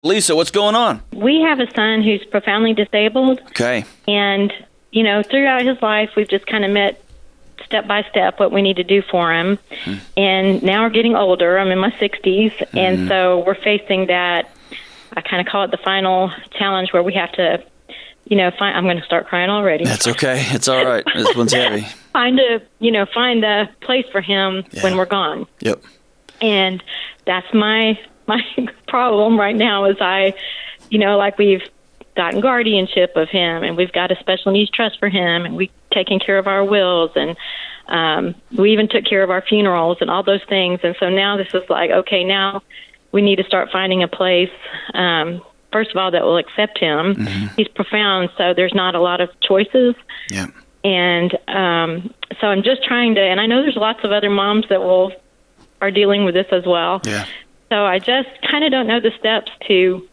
Lisa, what's going on? We have a son who's profoundly disabled. Okay. And, throughout his life, we've just kind of met step by step what we need to do for him. And now we're getting older. I'm in my 60s. And so we're facing that, I kind of call it the final challenge where we have to, I'm going to start crying already. That's okay. It's all right. This one's heavy. Find a place for him when we're gone. Yep. And that's my problem right now is we've gotten guardianship of him, and we've got a special needs trust for him, and we've taken care of our wills, and we even took care of our funerals and all those things. And so now this is like, okay, now we need to start finding a place, first of all, that will accept him. He's profound, so there's not a lot of choices. Yeah. And so I'm just trying to, and I know there's lots of other moms that are dealing with this as well. Yeah. So I just kind of don't know the steps to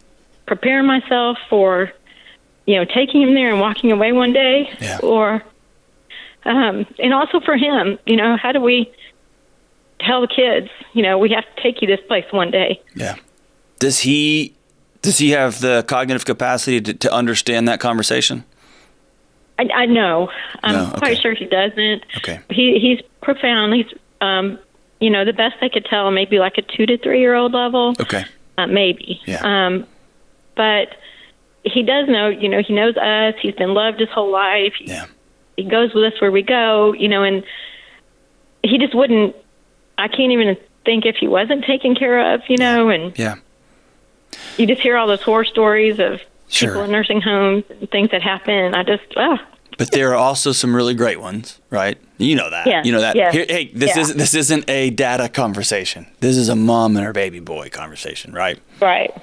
prepare myself for, taking him there and walking away one day, or, and also for him, how do we tell the kids, we have to take you this place one day. Yeah. Does he have the cognitive capacity to understand that conversation? I know. I'm No, okay. quite sure he doesn't. Okay. He's profound. He's, the best I could tell, maybe like a 2 to 3 year old level. Okay. Maybe. Yeah. But he does know, he knows us. He's been loved his whole life. He goes with us where we go, and he just wouldn't, I can't even think if he wasn't taken care of, and you just hear all those horror stories of people in nursing homes and things that happen. I just, But there are also some really great ones, right? You know that. Yeah. You know that. Yeah. Hey, this isn't a data conversation. This is a mom and her baby boy conversation, right? Right.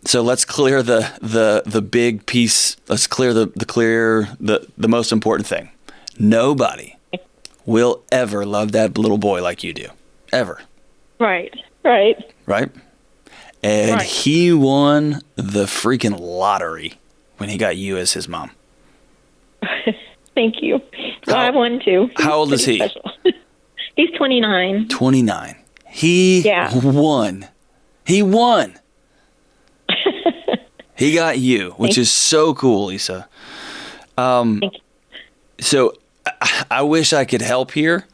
So let's clear the big piece. Let's clear the most important thing. Nobody will ever love that little boy like you do, ever. Right. And he won the freaking lottery when he got you as his mom. Thank you. Well, I won too. How old is he? Special. He's 29. 29. He won. He won. He got you, which is so cool, Lisa. Thank you. So I wish I could help here.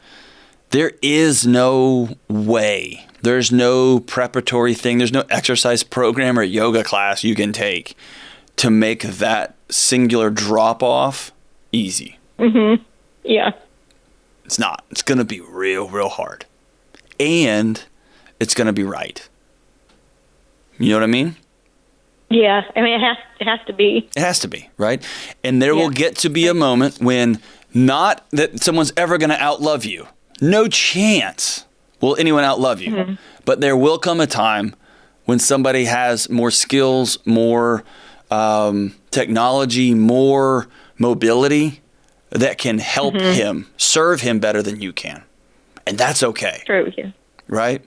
There is no way. There's no preparatory thing. There's no exercise program or yoga class you can take to make that singular drop off easy. Yeah. It's not. It's going to be real, real hard. And it's going to be right. You know what I mean? Yeah. I mean, it has to be. It has to be, right? And there will get to be a moment when not that someone's ever going to outlove you. No chance will anyone outlove you. But there will come a time when somebody has more skills, more technology, more mobility that can help him, serve him better than you can. And that's okay. True, yeah. Right?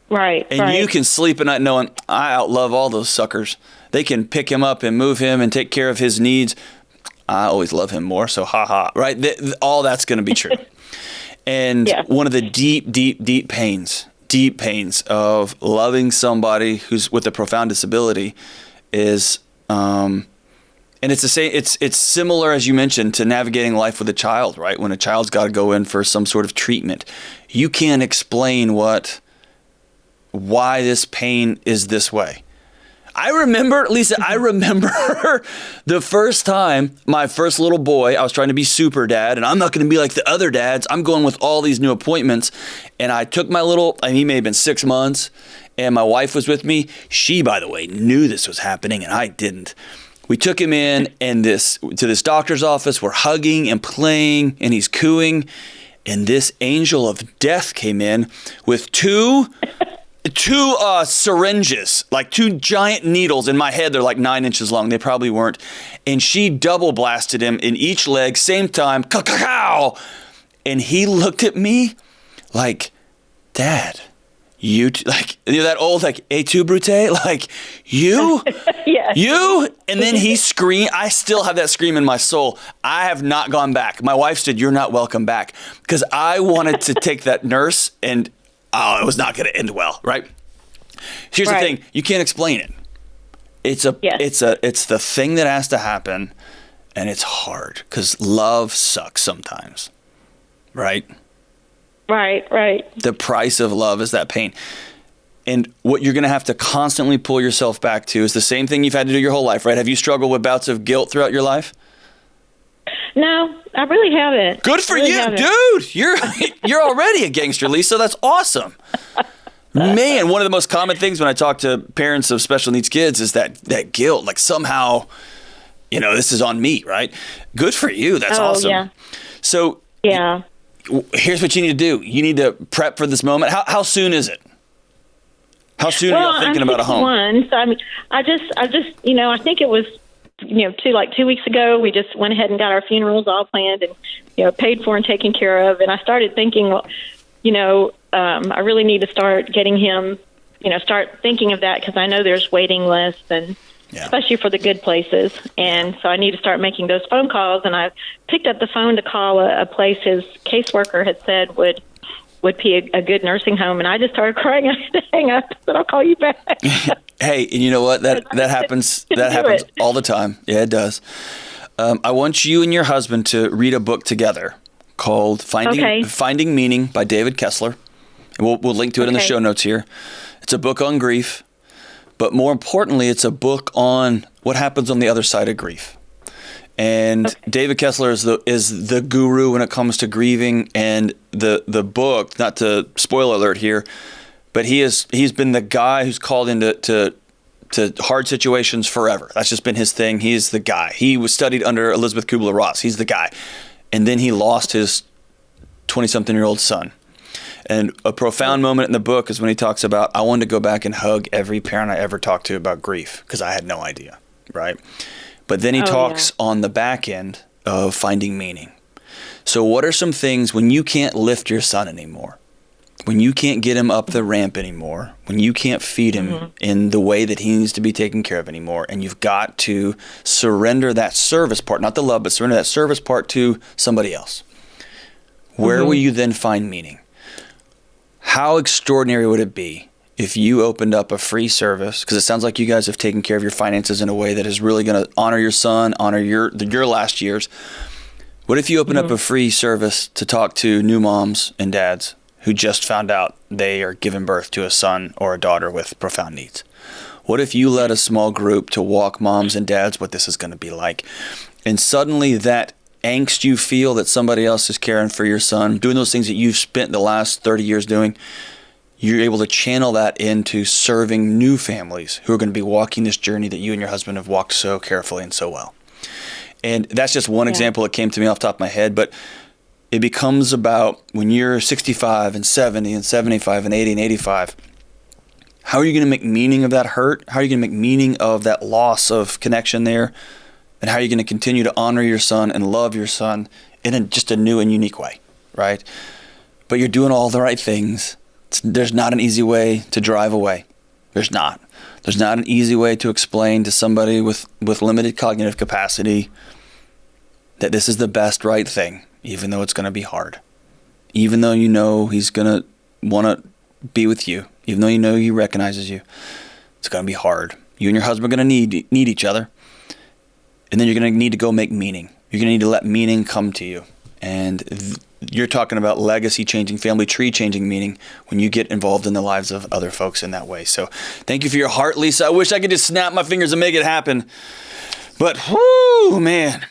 Right. And you can sleep at night knowing I outlove all those suckers. They can pick him up and move him and take care of his needs. I always love him more, so right? All that's going to be true. And one of the deep pains of loving somebody who's with a profound disability is, and it's the same. It's similar, as you mentioned, to navigating life with a child, right? When a child's got to go in for some sort of treatment, you can't explain why this pain is this way. I remember the first time my first little boy, I was trying to be super dad, and I'm not going to be like the other dads. I'm going with all these new appointments. And I took he may have been 6 months, and my wife was with me. She, by the way, knew this was happening, and I didn't. We took him in to this doctor's office. We're hugging and playing, and he's cooing. And this angel of death came in with two syringes, like 2 giant needles in my head. They're like 9 inches long. They probably weren't. And she double blasted him in each leg, same time. Ka-ka-cow! And he looked at me like, Dad, that old, like, et tu, Brute? Like, you? You? And then he screamed. I still have that scream in my soul. I have not gone back. My wife said, you're not welcome back. Because I wanted to take that nurse and it was not going to end well, right? Here's the thing. You can't explain it. It's the thing that has to happen, and it's hard because love sucks sometimes, right? Right. The price of love is that pain. And what you're going to have to constantly pull yourself back to is the same thing you've had to do your whole life, right? Have you struggled with bouts of guilt throughout your life? No, I really haven't. Good for you, dude. You're already a gangster, Lisa. That's awesome. Man, one of the most common things when I talk to parents of special needs kids is that guilt. Like somehow, this is on me, right? Good for you. That's awesome. Yeah. So here's what you need to do. You need to prep for this moment. How soon is it? How soon are you thinking about a home? So I just, I think it was, 2 weeks ago, we just went ahead and got our funerals all planned and, paid for and taken care of. And I started thinking, I really need to start getting him, start thinking of that because I know there's waiting lists and especially for the good places. And so I need to start making those phone calls. And I picked up the phone to call a place his caseworker had said would be a good nursing home. And I just started crying. I had to hang up. I said, I'll call you back. Hey, and you know what? That happens. That happens all the time. Yeah, it does. I want you and your husband to read a book together called Finding Meaning by David Kessler. And we'll link to it in the show notes here. It's a book on grief, but more importantly, it's a book on what happens on the other side of grief. And David Kessler is the guru when it comes to grieving, and the book, not to spoiler alert here, but he's been the guy who's called into to hard situations forever. That's just been his thing. He's the guy. He was studied under Elizabeth Kubler-Ross. He's the guy. And then he lost his 20-something-year-old son. And a profound moment in the book is when he talks about, I wanted to go back and hug every parent I ever talked to about grief because I had no idea, right? But then he talks on the back end of finding meaning. So what are some things when you can't lift your son anymore, when you can't get him up the ramp anymore, when you can't feed him in the way that he needs to be taken care of anymore, and you've got to surrender that service part, not the love, but surrender that service part to somebody else? Where will you then find meaning? How extraordinary would it be if you opened up a free service, because it sounds like you guys have taken care of your finances in a way that is really going to honor your son, honor your last years. What if you opened up a free service to talk to new moms and dads who just found out they are giving birth to a son or a daughter with profound needs? What if you led a small group to walk moms and dads what this is going to be like? And suddenly that angst you feel that somebody else is caring for your son, doing those things that you've spent the last 30 years doing, you're able to channel that into serving new families who are going to be walking this journey that you and your husband have walked so carefully and so well. And that's just one example that came to me off the top of my head, but it becomes about when you're 65 and 70 and 75 and 80 and 85, how are you going to make meaning of that hurt? How are you going to make meaning of that loss of connection there? And how are you going to continue to honor your son and love your son in just a new and unique way, right? But you're doing all the right things. There's not an easy way to drive away. There's not. There's not an easy way to explain to somebody with limited cognitive capacity that this is the best right thing, even though it's going to be hard. Even though you know he's going to want to be with you, even though you know he recognizes you, it's going to be hard. You and your husband are going to need each other. And then you're going to need to go make meaning. You're going to need to let meaning come to you. And you're talking about legacy-changing, family tree-changing meaning when you get involved in the lives of other folks in that way. So thank you for your heart, Lisa. I wish I could just snap my fingers and make it happen. But, whoo, man.